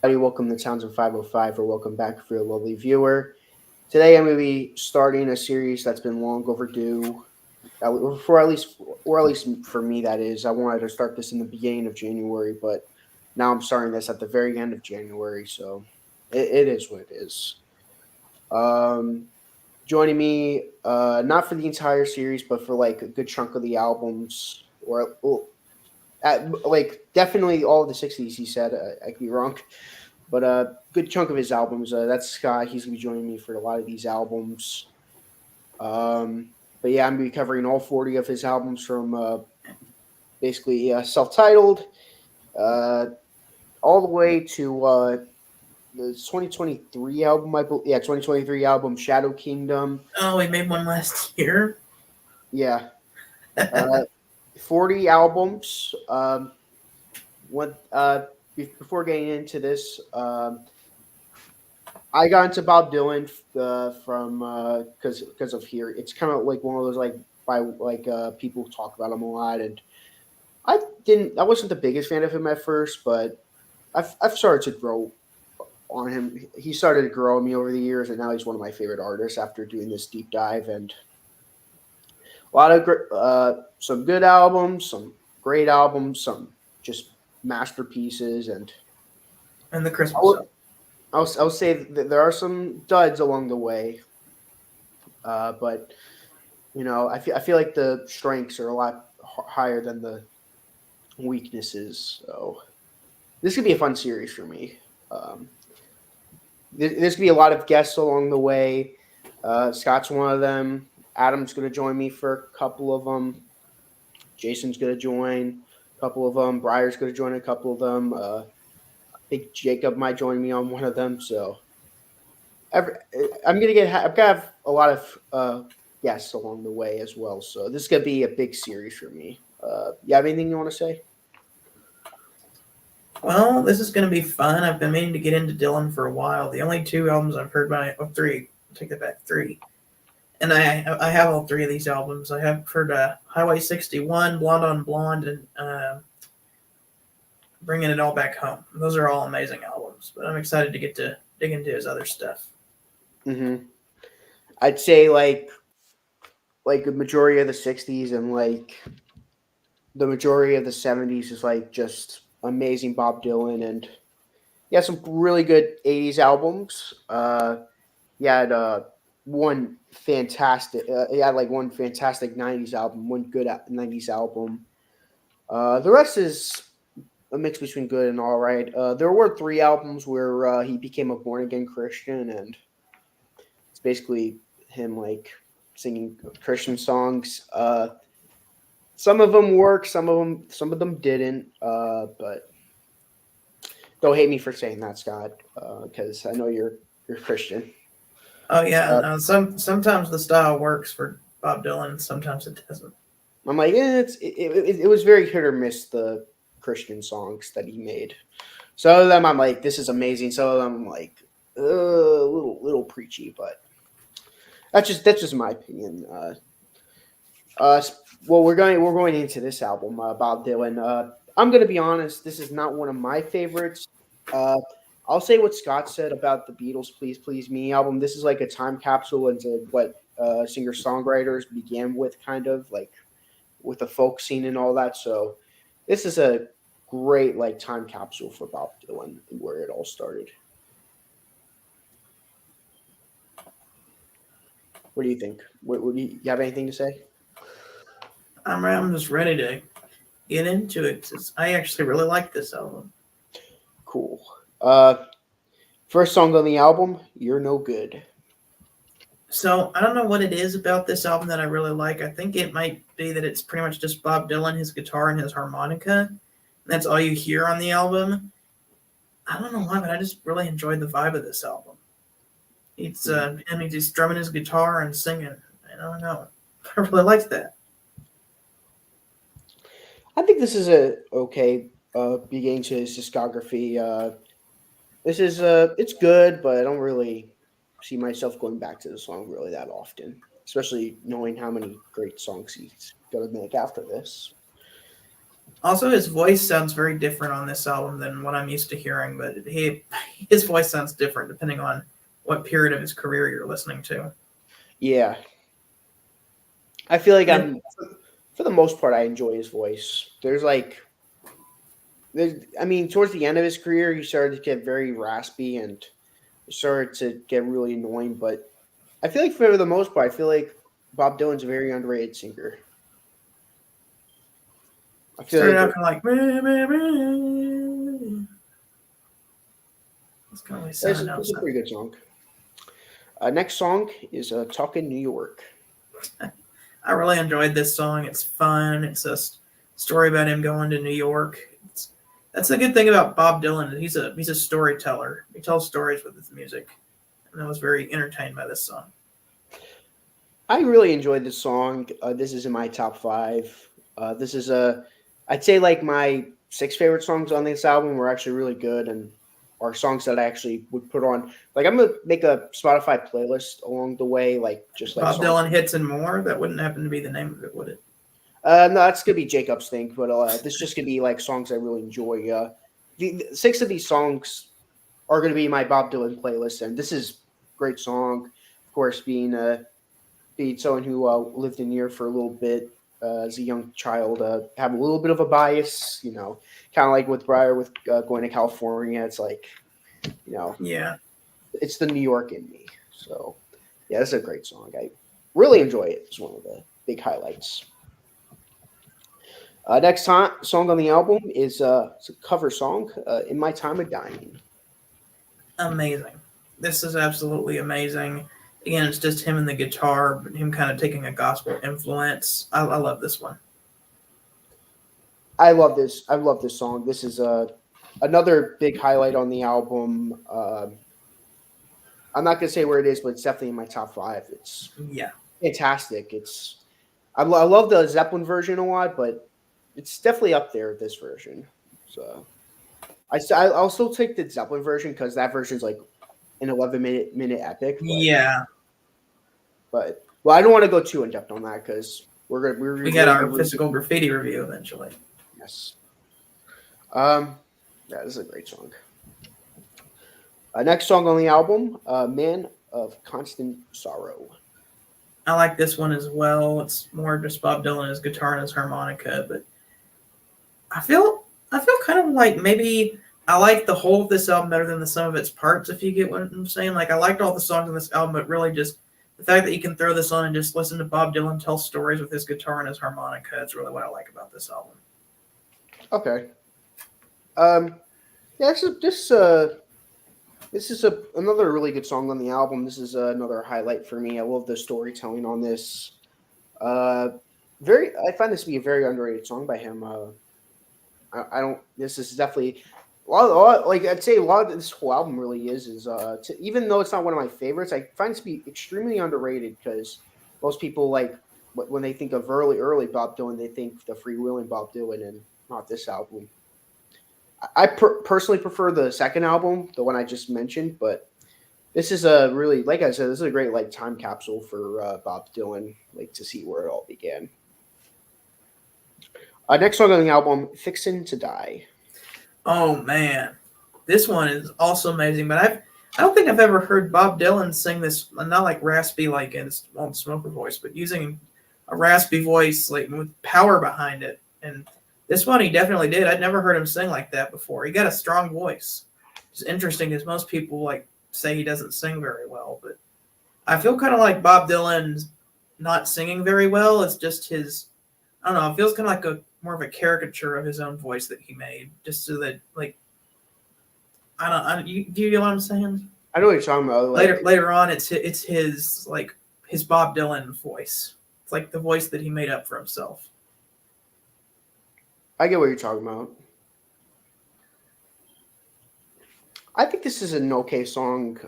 Welcome to Townsend 505 or welcome back for your lovely viewer. Today I'm going to be starting a series that's been long overdue, or at least for me, that is. I wanted to start this in the beginning of January, but now I'm starting this at the very end of January, so it is what it is. Um, Joining me, not for the entire series, but for like a good chunk of the albums, or well, like definitely all of the 60s, he said. I could be wrong. But a good chunk of his albums. That's Scott. He's gonna be joining me for a lot of these albums. But yeah, I'm gonna be covering all 40 of his albums from basically self-titled, uh, all the way to the 2023 album. 2023 album Shadow Kingdom. Oh, we made one last year. Yeah, uh, 40 albums. What before getting into this, I got into Bob Dylan from because of here. It's kind of like one of those people talk about him a lot, and I wasn't the biggest fan of him at first, but I've started to grow on him. He started to grow on me over the years, and now he's one of my favorite artists after doing this deep dive and a lot of some good albums, some great albums, some just masterpieces, and And the I Christmas would song. I'll say that there are some duds along the way, but I feel like the strengths are a lot higher than the weaknesses. So this could be a fun series for me. Um, there's gonna be a lot of guests along the way. Scott's one of them. Adam's gonna join me for a couple of them. Jason's gonna join a couple of them. Briar's gonna join a couple of them. I think Jacob might join me on one of them. So every, I'm gonna have a lot of guests along the way as well. So this is gonna be a big series for me. You have anything you want to say? Well, this is going to be fun. I've been meaning to get into Dylan for a while. The only two albums I've heard by, oh, three, take that back, three. And I have all three of these albums. I have heard Highway 61, Blonde on Blonde, and Bringing It All Back Home. Those are all amazing albums, but I'm excited to get to dig into his other stuff. Hmm. I'd say like the majority of the '60s and like the majority of the '70s is like just amazing Bob Dylan, and yeah, some really good '80s albums. He had one fantastic '90s album, one good '90s album. The rest is a mix between good and all right. There were three albums where he became a born again Christian, and it's basically him like singing Christian songs. Some of them work, some of them didn't. But don't hate me for saying that, Scott, because I know you're Christian. Oh yeah, Uh, sometimes the style works for Bob Dylan, sometimes it doesn't. I'm like, it was very hit or miss the Christian songs that he made. Some of them I'm like, this is amazing. Some of them I'm like, a little preachy, but that's just my opinion. Uh, well, we're going into this album, Bob Dylan. I'm gonna be honest, this is not one of my favorites. Uh, I'll say what Scott said about the Beatles' "Please Please Me" album. This is like a time capsule into what singer songwriters began with, kind of like with the folk scene and all that. So this is a great like time capsule for Bob Dylan and where it all started. What do you think? What do you have anything to say? I'm just ready to get into it. 'Cause I actually really like this album. Cool. First song on the album, "You're No Good." So I don't know what it is about this album that I really like. I think it might be that it's pretty much just Bob Dylan, his guitar, and his harmonica. That's all you hear on the album. I don't know why, but I just really enjoyed the vibe of this album. It's I mean, just drumming his guitar and singing. I don't know. I really liked that. I think this is a okay beginning to his discography. It's good, but I don't really see myself going back to the song really that often, especially knowing how many great songs he's gonna make after this. Also, his voice sounds very different on this album than what I'm used to hearing. But his voice sounds different depending on what period of his career you're listening to. Yeah, I feel like And I'm for the most part I enjoy his voice. I mean, towards the end of his career, he started to get very raspy and started to get really annoying. But I feel like for the most part, I feel like Bob Dylan's a very underrated singer. I feel started like out kind of like, meh, meh, meh. That's kind of what he it's sounded a, out. it's a pretty good song. Next song is "Talkin' New York." I really enjoyed this song. It's fun. It's a story about him going to New York. That's the good thing about Bob Dylan. He's a storyteller. He tells stories with his music, and I was very entertained by this song. I really enjoyed this song. This is in my top five. This is I'd say like my six favorite songs on this album were actually really good and are songs that I actually would put on. Like I'm gonna make a Spotify playlist along the way, like just like Bob songs. Dylan hits and more. That wouldn't happen to be the name of it, would it? No, that's gonna be Jacob's thing, but this is just gonna be like songs I really enjoy. The six of these songs are gonna be my Bob Dylan playlist, and this is a great song. Of course, being someone who lived in New York for a little bit as a young child, have a little bit of a bias, kind of like with Briar with going to California. It's like, you know, Yeah, it's the New York in me. So, yeah, this is a great song. I really enjoy it. It's one of the big highlights. Next song on the album is it's a cover song, "In My Time of Dying." amazing. This is absolutely amazing. Again, it's just him and the guitar, but him kind of taking a gospel influence. I love this one. I love this. I love this song. This is another big highlight on the album. I'm not gonna say where it is, but it's definitely in my top five. It's Yeah, fantastic. I love the Zeppelin version a lot, but it's definitely up there with this version. So I'll still take the Zeppelin version because that version is like an 11 minute epic. yeah. But well, I don't want to go too in depth on that because We got we're our gonna physical graffiti review eventually. yes. Um, yeah, this is a great song. Next song on the album, "Man of Constant Sorrow." I like this one as well. It's more just Bob Dylan, his guitar and his harmonica, but I feel kind of like maybe I like the whole of this album better than the sum of its parts, if you get what I'm saying. Like I liked all the songs on this album, but really just the fact that you can throw this on and just listen to Bob Dylan tell stories with his guitar and his harmonica is really what I like about this album. Okay. Yeah, this is another really good song on the album. This is another highlight for me. I love the storytelling on this. Uh, I find this to be a very underrated song by him. I don't. This is definitely like I'd say a lot of this whole album really even though it's not one of my favorites, I find it to be extremely underrated because most people like when they think of early Bob Dylan, they think the freewheeling Bob Dylan and not this album. Personally prefer the second album, the one I just mentioned, but this is a really, like I said, this is a great like time capsule for Bob Dylan, like to see where it all began. Next song on the album, "Fixin' to Die." Oh man, this one is also amazing. But I don't think I've ever heard Bob Dylan sing this. Not like raspy like in his own smoker voice, but using a raspy voice like with power behind it. And this one he definitely did. I'd never heard him sing like that before. He got a strong voice. It's interesting because most people like say he doesn't sing very well, but I feel kind of like Bob Dylan's not singing very well. It's just his. I don't know. It feels kind of like a more of a caricature of his own voice that he made, just so that like do you get what I'm saying? I know what you're talking about. Later on, it's his like his Bob Dylan voice. It's like the voice that he made up for himself. I get what you're talking about. I think this is an okay song.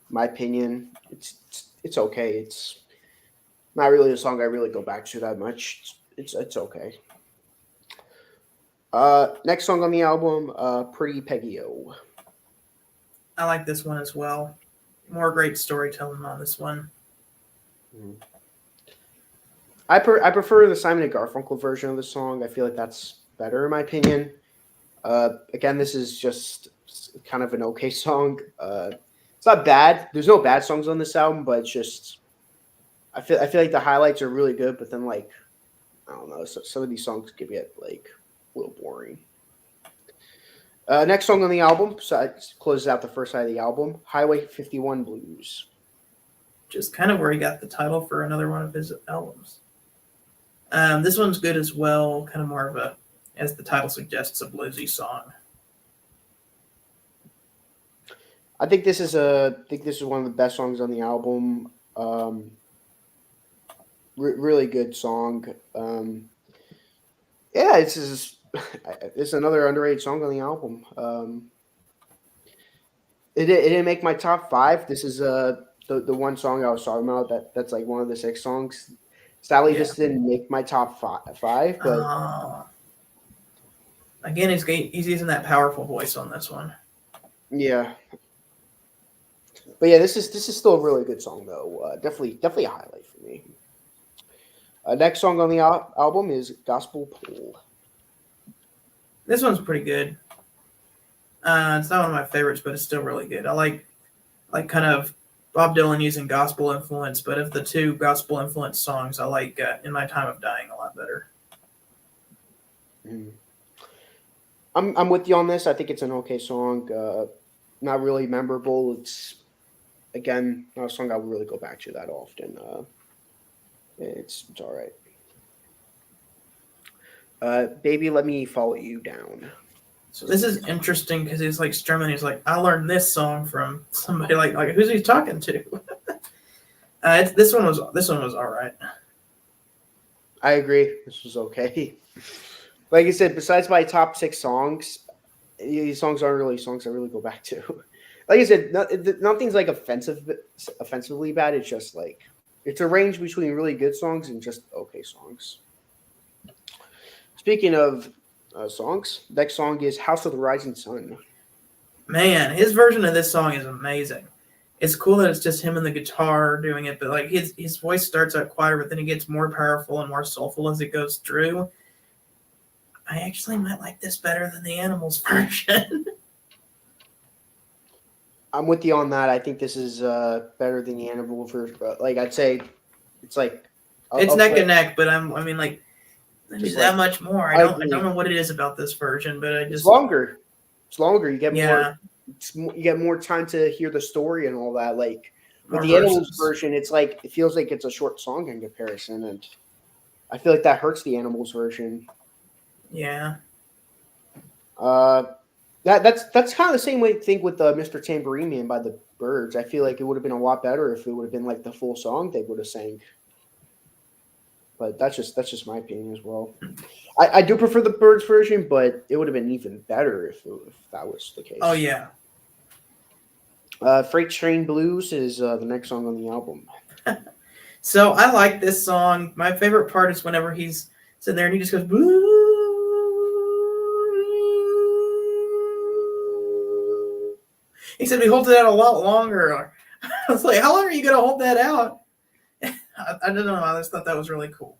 My opinion, it's okay. It's not really a song I really go back to that much. It's okay. Next song on the album, "Pretty Peggy O." I like this one as well. More great storytelling on this one. I prefer the Simon and Garfunkel version of the song. I feel like that's better in my opinion. Again, this is just kind of an okay song. It's not bad. There's no bad songs on this album, but it's just I feel like the highlights are really good, but then like I don't know, some of these songs could get like a little boring. Next song on the album, so it closes out the first side of the album, Highway 51 Blues. Just kind of where he got the title for another one of his albums. This one's good as well, kind of more of a, as the title suggests, a bluesy song. I think this is one of the best songs on the album. Really good song. Yeah, it's another underrated song on the album. It didn't make my top 5. This is the one song I was talking about that's like one of the 6 songs. Sadly, this didn't make my top five, but again, he's using that powerful voice on this one. Yeah, but yeah, this is still a really good song though. Definitely a highlight for me. Next song on the album is Gospel Pool. This one's pretty good. It's not one of my favorites, but it's still really good. I like kind of Bob Dylan using gospel influence, but of the 2 gospel influence songs, I like In My Time of Dying a lot better. I'm with you on this. I think it's an okay song. Not really memorable. It's again not a song I would really go back to that often. It's all right. Baby, Let Me Follow You Down. So this is interesting because he's like strumming. He's like, I learned this song from somebody like who's he talking to? This one was all right. I agree. This was okay. Like I said, besides my top 6 songs, these songs aren't really songs I really go back to. Like I said, nothing's like offensively bad. It's just like it's a range between really good songs and just okay songs. Speaking of songs, next song is House of the Rising Sun. Man, his version of this song is amazing. It's cool that it's just him and the guitar doing it, but like his voice starts out quieter, but then it gets more powerful and more soulful as it goes through. I actually might like this better than the Animals version. I'm with you on that. I think this is better than the Animal version. Like I'd say, it's like it's neck and neck. But I mean, like there's that much more. I don't know what it is about this version, but it's longer. It's longer. You get more. You get more time to hear the story and all that. Like with the Animals version, it's like it feels like it's a short song in comparison, and I feel like that hurts the Animals version. Yeah. That's kind of the same way thing with Mr. Tambourine Man by the Byrds. I feel like it would have been a lot better if it would have been like the full song they would have sang. But that's just my opinion as well. I do prefer the Byrds version, but it would have been even better if that was the case. Oh yeah. Freight Train Blues is the next song on the album. So I like this song. My favorite part is whenever he's sitting there and he just goes boo. He said he holds it out a lot longer. I was like, how long are you going to hold that out? I don't know. I just thought that was really cool.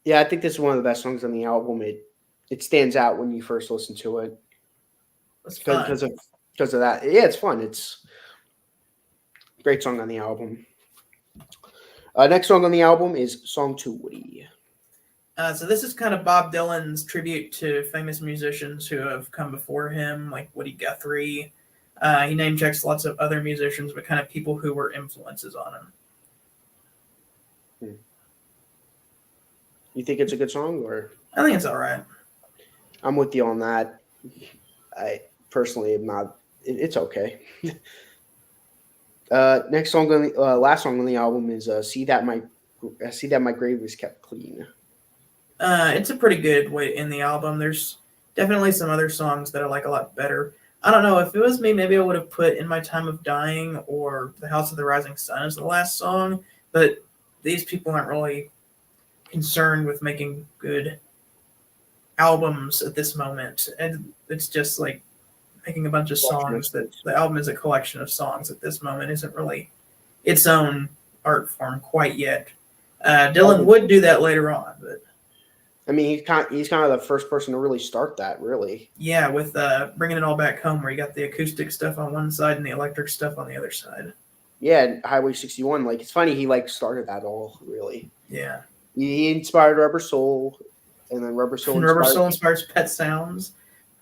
Yeah, I think this is one of the best songs on the album. It stands out when you first listen to it. Because of that. Yeah, it's fun. It's a great song on the album. Next song on the album is Song to Woody. So this is kind of Bob Dylan's tribute to famous musicians who have come before him, like Woody Guthrie. He name checks lots of other musicians, but kind of people who were influences on him. You think it's a good song, or? I think it's all right. I'm with you on that. I personally am not. It's okay. Next song on the last song on the album is "See That My Grave Is Kept Clean." It's a pretty good way in the album. There's definitely some other songs that I like a lot better. I don't know. If it was me, maybe I would have put In My Time of Dying or The House of the Rising Sun as the last song. But these people aren't really concerned with making good albums at this moment. And it's just like making a bunch of songs that the album is a collection of songs at this moment isn't really its own art form quite yet. Dylan would do that later on. But I mean, he's kind of the first person to really start that. Really, Yeah, with bringing it all back home, where you got the acoustic stuff on one side and the electric stuff on the other side. yeah. Highway 61. Like it's funny he like started that all. Really, Yeah, he inspired Rubber Soul, and then Rubber Soul and Rubber inspired. Soul inspires Pet Sounds.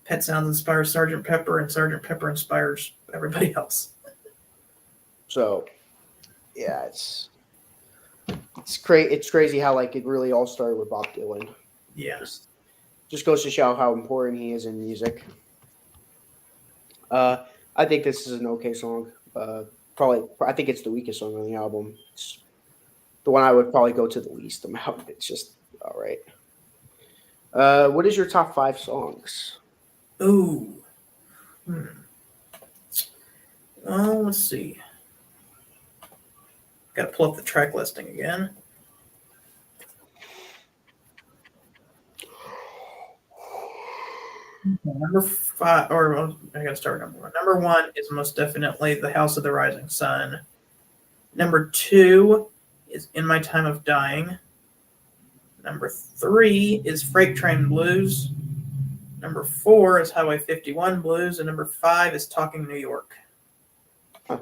Pet Sounds inspires Sergeant Pepper, and Sergeant Pepper inspires everybody else. So yeah, it's crazy how like it really all started with Bob Dylan. Yeah. Just goes to show how important he is in music. Uh, I think this is an okay song. Probably, I think it's the weakest song on the album. It's the one I would probably go to the least amount. It's just all right. What is your top 5 songs? Ooh. Hmm. Well, let's see. Got to pull up the track listing again. Number 5, or well, I got to start with number 1. Number 1 is most definitely "The House of the Rising Sun." Number 2 is "In My Time of Dying." Number 3 is "Freight Train Blues." Number 4 is "Highway 51 Blues," and number 5 is "Talking New York." Huh.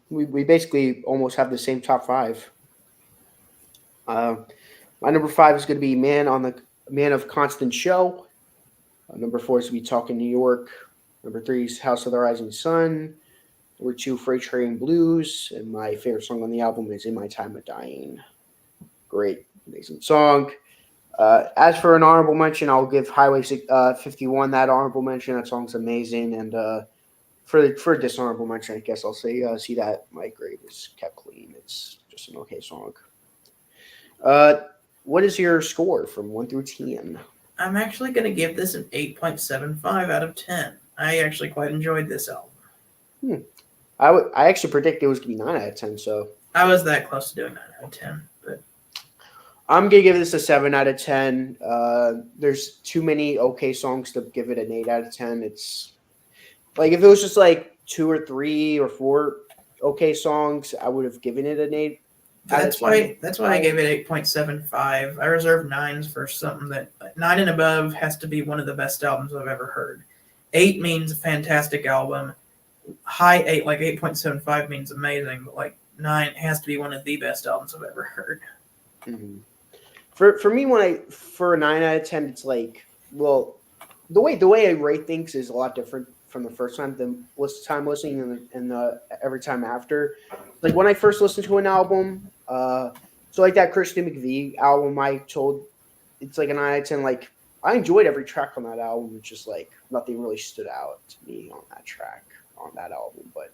We basically almost have the same top 5. Uh, my number 5 is going to be Man of Constant Show." Number 4 is going to be "Talking New York." Number 3 is "House of the Rising Sun." Number 2, "Freight Train Blues." And my favorite song on the album is "In My Time of Dying." Great, amazing song. As for an honorable mention, I'll give Highway 51 that honorable mention. That song's amazing. And for a dishonorable mention, I guess I'll say "See That My Grave Is Kept Clean." It's just an okay song. Uh, what is your score from 1 through 10? I'm actually going to give this an 8.75 out of 10. I actually quite enjoyed this album. I actually predict it was going to be 9 out of 10. So I was that close to doing 9 out of 10. But I'm gonna give this a 7 out of 10. There's too many okay songs to give it an 8 out of 10. It's like if it was just like 2 or 3 or 4 okay songs, I would have given it an 8 out of 10. that's why I gave it 8.75. I reserved 9s for something that 9 and above has to be one of the best albums I've ever heard. 8 means a fantastic album. High 8, like 8.75 means amazing, but like 9 has to be one of the best albums I've ever heard. Mm-hmm. For me, for a 9 out of 10, it's like, well, the way I rate things is a lot different from the first time, time listening, and every time after. Like when I first listened to an album, so like that Christian McVie album, it's like a 9 out of 10. Like I enjoyed every track on that album. It's just like nothing really stood out to me on that album. But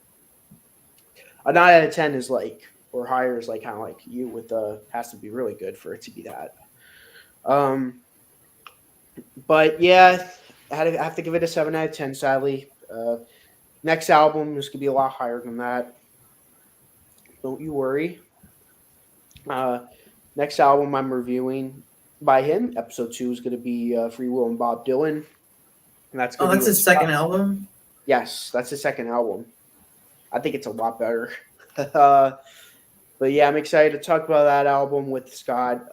a 9 out of 10 is like, or higher is like kind of like you with has to be really good for it to be that. But yeah, I have to give it a 7 out of 10. Sadly, next album is gonna be a lot higher than that. Don't you worry. Next album I'm reviewing by him, episode 2, is gonna be Free Will and Bob Dylan, and that's gonna that's his second album. Yes, that's his second album. I think it's a lot better. But yeah, I'm excited to talk about that album with Scott.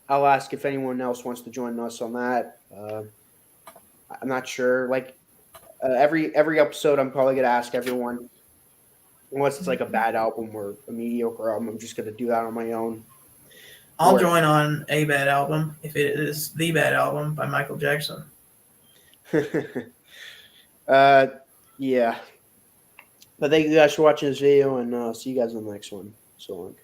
I'll ask if anyone else wants to join us on that. I'm not sure. Like every episode, I'm probably gonna ask everyone, unless it's like a bad album or a mediocre album. I'm just gonna do that on my own. I'll join on a bad album if it is the bad album by Michael Jackson. Yeah. But thank you guys for watching this video, and see you guys in the next one. So long.